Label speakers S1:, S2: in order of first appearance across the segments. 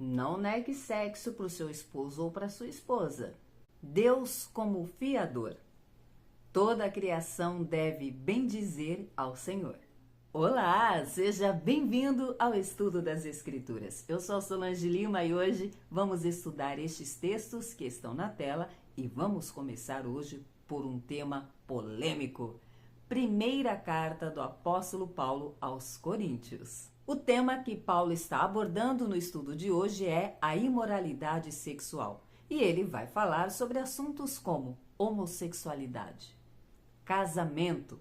S1: Não negue sexo para o seu esposo ou para sua esposa. Deus como fiador. Toda a criação deve bendizer ao Senhor. Olá, seja bem-vindo ao estudo das Escrituras. Eu sou Solange Lima e hoje vamos estudar estes textos que estão na tela e vamos começar hoje por um tema polêmico. Primeira carta do apóstolo Paulo aos Coríntios. O tema que Paulo está abordando no estudo de hoje é a imoralidade sexual. E ele vai falar sobre assuntos como homossexualidade, casamento,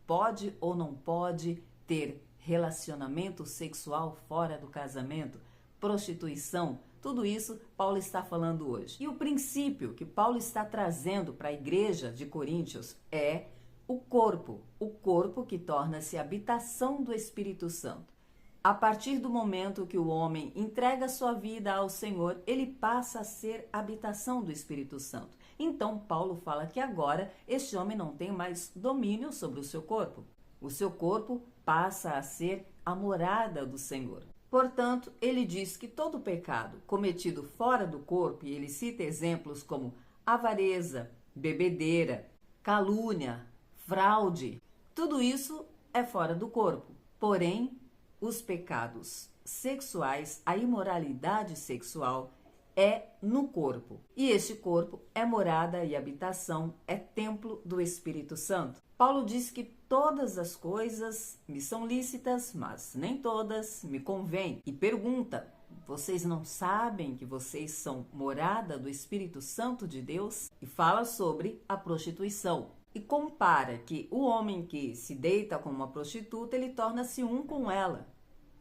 S1: pode ou não pode ter relacionamento sexual fora do casamento, prostituição, tudo isso Paulo está falando hoje. E o princípio que Paulo está trazendo para a igreja de Coríntios é o corpo que torna-se habitação do Espírito Santo. A partir do momento que o homem entrega sua vida ao Senhor, ele passa a ser habitação do Espírito Santo. Então, Paulo fala que agora este homem não tem mais domínio sobre o seu corpo. O seu corpo passa a ser a morada do Senhor. Portanto, ele diz que todo pecado cometido fora do corpo, e ele cita exemplos como avareza, bebedeira, calúnia, fraude, tudo isso é fora do corpo. Porém, os pecados sexuais, a imoralidade sexual é no corpo. E este corpo é morada e habitação, é templo do Espírito Santo. Paulo diz que todas as coisas me são lícitas, mas nem todas me convêm. E pergunta: vocês não sabem que vocês são morada do Espírito Santo de Deus? E fala sobre a prostituição. E compara que o homem que se deita com uma prostituta, ele torna-se um com ela.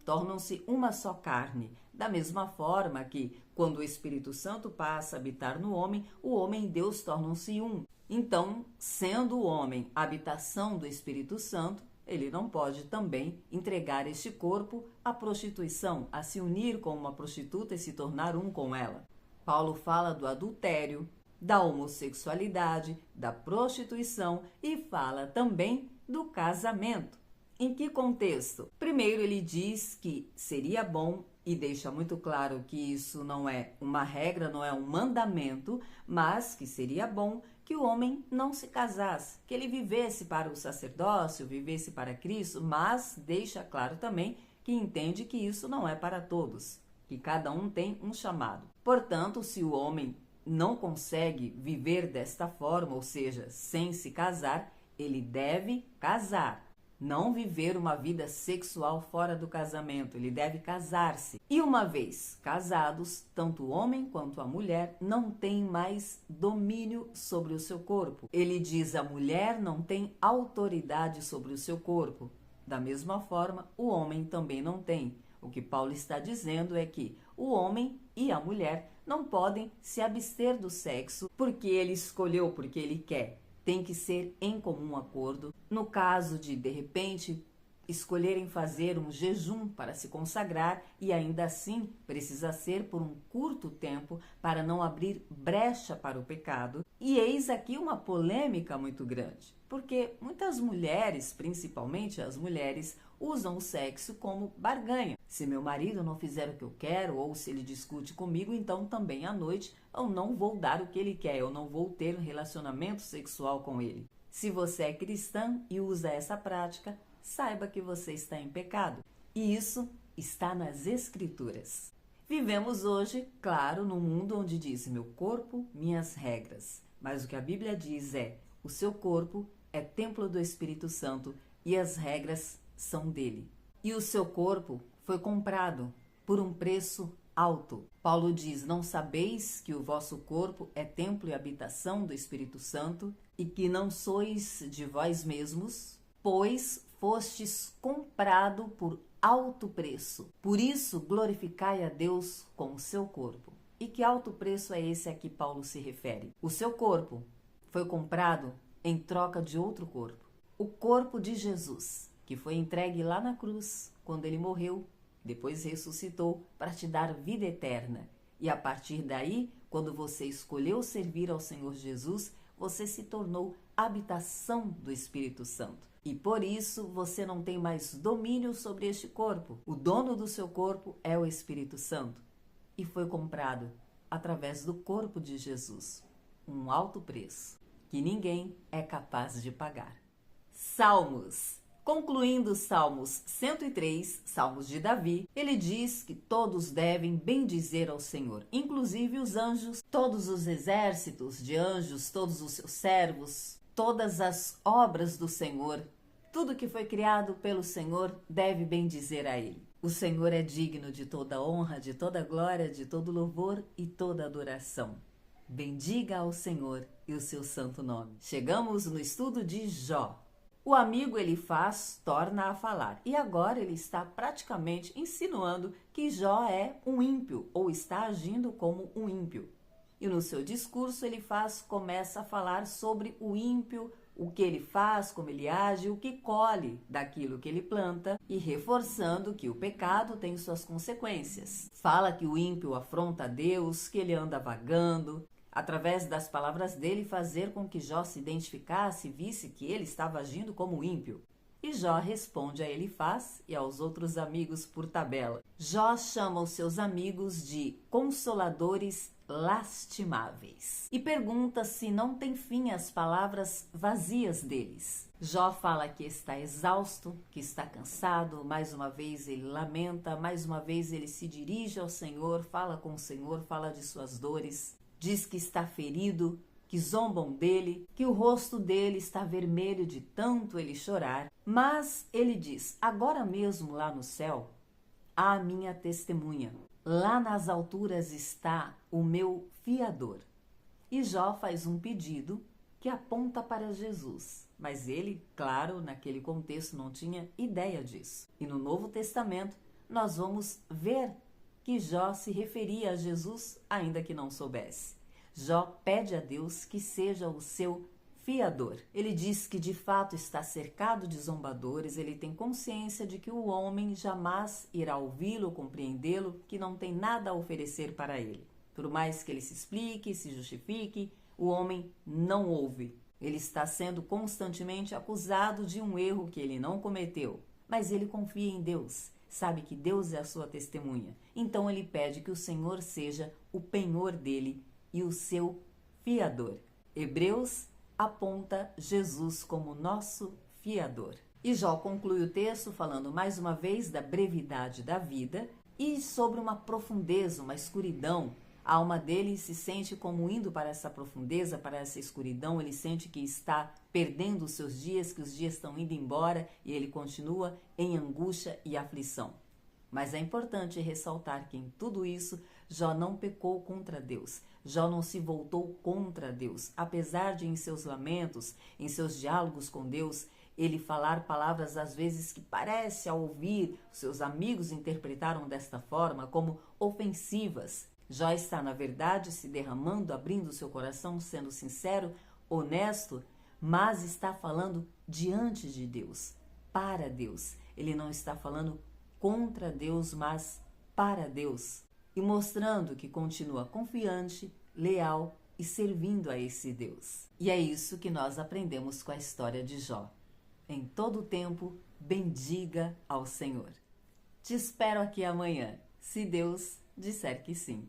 S1: Tornam-se uma só carne. Da mesma forma que, quando o Espírito Santo passa a habitar no homem, o homem e Deus tornam-se um. Então, sendo o homem a habitação do Espírito Santo, ele não pode também entregar este corpo à prostituição, a se unir com uma prostituta e se tornar um com ela. Paulo fala do adultério, da homossexualidade, da prostituição e fala também do casamento. Em que contexto? Primeiro, ele diz que seria bom, e deixa muito claro que isso não é uma regra, não é um mandamento, mas que seria bom que o homem não se casasse, que ele vivesse para o sacerdócio, vivesse para Cristo, mas deixa claro também que entende que isso não é para todos, que cada um tem um chamado. Portanto, se o homem não consegue viver desta forma, ou seja, sem se casar, ele deve casar. Não viver uma vida sexual fora do casamento, ele deve casar-se. E uma vez casados, tanto o homem quanto a mulher não têm mais domínio sobre o seu corpo. Ele diz: a mulher não tem autoridade sobre o seu corpo. Da mesma forma, o homem também não tem. O que Paulo está dizendo é que o homem e a mulher não podem se abster do sexo porque ele escolheu, porque ele quer. Tem que ser em comum acordo. No caso de repente, escolherem fazer um jejum para se consagrar e ainda assim precisa ser por um curto tempo para não abrir brecha para o pecado. E eis aqui uma polêmica muito grande, porque muitas mulheres, principalmente as mulheres, usam o sexo como barganha. Se meu marido não fizer o que eu quero, ou se ele discute comigo, então também à noite eu não vou dar o que ele quer, eu não vou ter um relacionamento sexual com ele. Se você é cristã e usa essa prática, saiba que você está em pecado. E isso está nas Escrituras. Vivemos hoje, claro, num mundo onde diz meu corpo, minhas regras. Mas o que a Bíblia diz é: o seu corpo é templo do Espírito Santo e as regras são dele. E o seu corpo foi comprado por um preço alto. Paulo diz: não sabeis que o vosso corpo é templo e habitação do Espírito Santo e que não sois de vós mesmos, pois fostes comprado por alto preço. Por isso glorificai a Deus com o seu corpo. E que alto preço é esse a que Paulo se refere? O seu corpo foi comprado em troca de outro corpo. O corpo de Jesus, que foi entregue lá na cruz, quando ele morreu, depois ressuscitou para te dar vida eterna. E a partir daí, quando você escolheu servir ao Senhor Jesus, você se tornou habitação do Espírito Santo. E por isso você não tem mais domínio sobre este corpo. O dono do seu corpo é o Espírito Santo. e foi comprado através do corpo de Jesus, um alto preço que ninguém é capaz de pagar. Salmos. Concluindo os Salmos 103, Salmos de Davi, ele diz que todos devem bendizer ao Senhor, inclusive os anjos, todos os exércitos de anjos, todos os seus servos, todas as obras do Senhor, tudo que foi criado pelo Senhor deve bendizer a Ele. O Senhor é digno de toda honra, de toda glória, de todo louvor e toda adoração. Bendiga ao Senhor e o seu santo nome. Chegamos no estudo de Jó. O amigo Elifaz torna a falar e agora ele está praticamente insinuando que Jó é um ímpio ou está agindo como um ímpio. E no seu discurso Elifaz começa a falar sobre o ímpio, o que ele faz, como ele age, o que colhe daquilo que ele planta e reforçando que o pecado tem suas consequências. Fala que o ímpio afronta a Deus, que ele anda vagando. Através das palavras dele, fazer com que Jó se identificasse e visse que ele estava agindo como ímpio. E Jó responde a Elifaz e aos outros amigos por tabela. Jó chama os seus amigos de consoladores lastimáveis e pergunta se não tem fim as palavras vazias deles. Jó fala que está exausto, que está cansado, mais uma vez ele lamenta, mais uma vez ele se dirige ao Senhor, fala com o Senhor, fala de suas dores. Diz que está ferido, que zombam dele, que o rosto dele está vermelho de tanto ele chorar. Mas ele diz, agora mesmo lá no céu, há a minha testemunha. Lá nas alturas está o meu fiador. E Jó faz um pedido que aponta para Jesus. Mas ele, claro, naquele contexto não tinha ideia disso. E no Novo Testamento nós vamos ver que Jó se referia a Jesus, ainda que não soubesse. Jó pede a Deus que seja o seu fiador. Ele diz que de fato está cercado de zombadores, ele tem consciência de que o homem jamais irá ouvi-lo, compreendê-lo, que não tem nada a oferecer para ele. Por mais que ele se explique, se justifique, o homem não ouve. Ele está sendo constantemente acusado de um erro que ele não cometeu, mas ele confia em Deus. Sabe que Deus é a sua testemunha. Então ele pede que o Senhor seja o penhor dele e o seu fiador. Hebreus aponta Jesus como nosso fiador. E Jó conclui o texto falando mais uma vez da brevidade da vida e sobre uma profundeza, uma escuridão. A alma dele se sente como indo para essa profundeza, para essa escuridão. Ele sente que está perdendo os seus dias, que os dias estão indo embora e ele continua em angústia e aflição. Mas é importante ressaltar que em tudo isso, Jó não pecou contra Deus. Jó não se voltou contra Deus. Apesar de em seus lamentos, em seus diálogos com Deus, ele falar palavras às vezes que parece ao ouvir, seus amigos interpretaram desta forma como ofensivas. Jó está, na verdade, se derramando, abrindo seu coração, sendo sincero, honesto, mas está falando diante de Deus, para Deus. Ele não está falando contra Deus, mas para Deus. E mostrando que continua confiante, leal e servindo a esse Deus. E é isso que nós aprendemos com a história de Jó. Em todo tempo, bendiga ao Senhor. Te espero aqui amanhã, se Deus disser que sim.